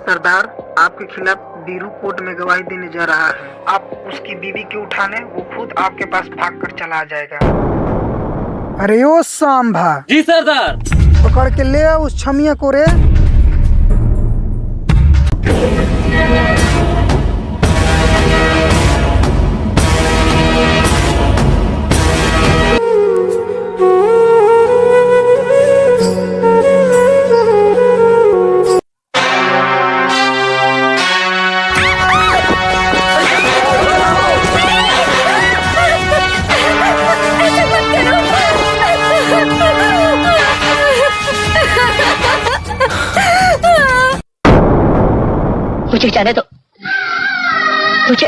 सरदार, आपके खिलाफ बीरू कोर्ट में गवाही देने जा रहा है। आप उसकी बीवी के उठाने वो खुद आपके पास भाग कर चला जाएगा। अरे ओ सांभा। जी सरदार। पकड़ के ले आ उस छमिया को रे। मुझे जाने दो, मुझे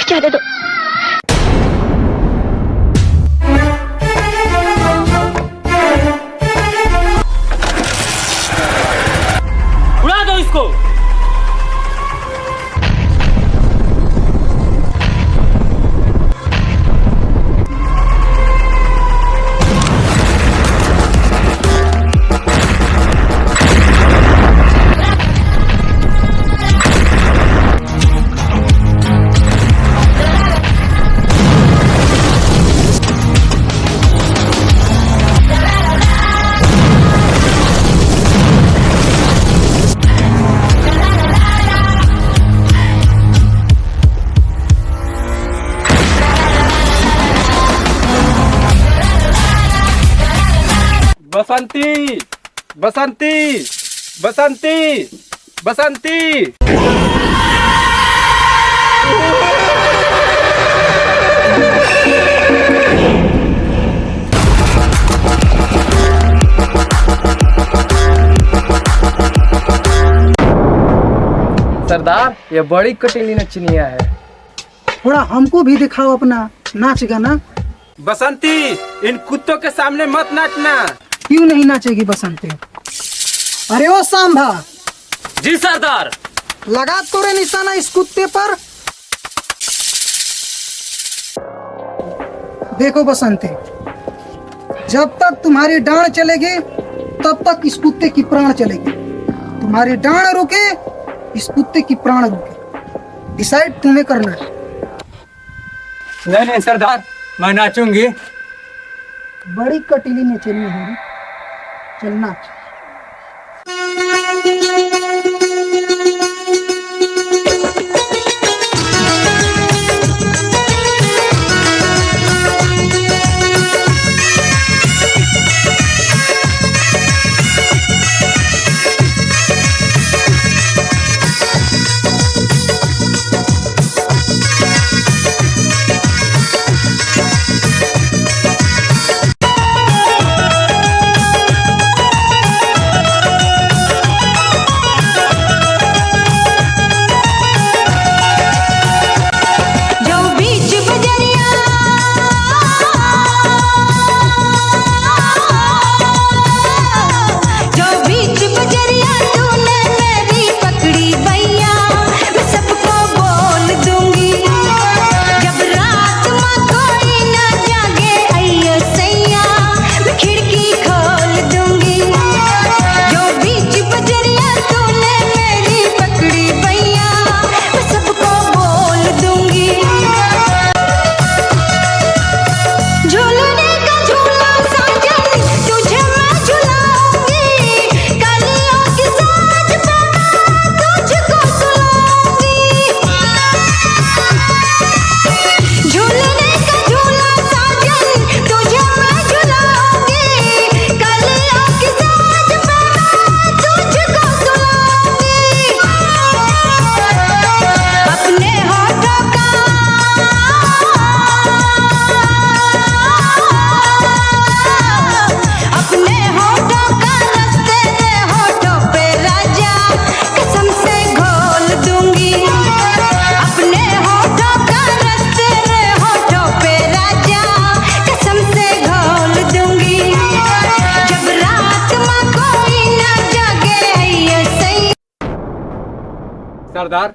जाने दो। उड़ा दो इसको। बसंती, बसंती, बसंती, बसंती। सरदार, ये बड़ी कटीली नचनिया है। थोड़ा हमको भी दिखाओ अपना नाच गाना। बसंती, इन कुत्तों के सामने मत नाचना। क्यों नहीं नाचेगी बसंती? अरे ओ सांभा। जी सरदार। लगा तोरे निशाना इस कुत्ते पर। देखो बसंती, जब तक तुम्हारी डांड चलेगी तब तक इस कुत्ते की प्राण चलेगी। तुम्हारी डांड रुके, इस कुत्ते की प्राण रुके। डिसाइड तुम्हें करना है। नहीं सरदार, मैं नाचूंगी। बड़ी कटीली नचनी है, चलना। सरदार,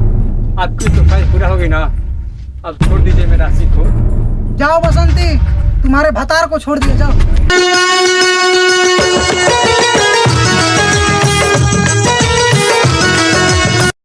आपकी तो ख्वाहिश पूरा होगी ना। अब छोड़ दीजिए मेरा राशि को। जाओ बसंती, तुम्हारे भतार को छोड़ दिया, जाओ।